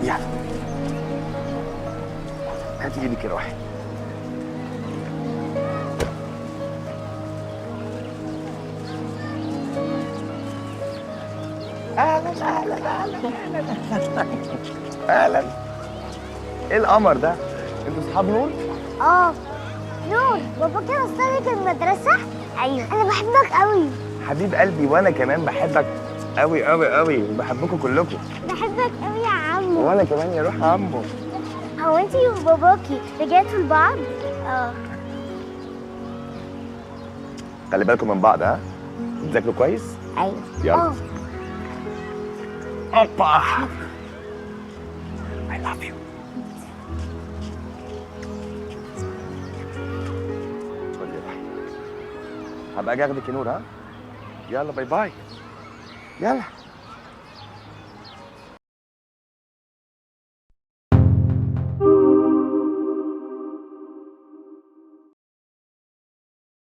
يلا هاتي ايدك يا روحي. اهلا اهلا اهلا اهلا اهلا. ايه القمر ده؟ انتوا اصحاب نور؟ اه نور، بابا كان وصلك المدرسة؟ ايوه. انا بحبك قوي. حبيب قلبي، وانا كمان بحبك قوي قوي قوي، وبحبكم كلكم. بحبك قوي يا عمو. وانا كمان يا روح عمو. هو انتي وباباكي رجعتوا لبعض؟ اه. خلي بالكم من بعض، ها؟ بتذاكروا كويس؟ ايوه. يلا. اوبا. I love you. خد يا روحي. هبقى اجي اخدك يا نور، ها؟ يلا باي باي. يلا.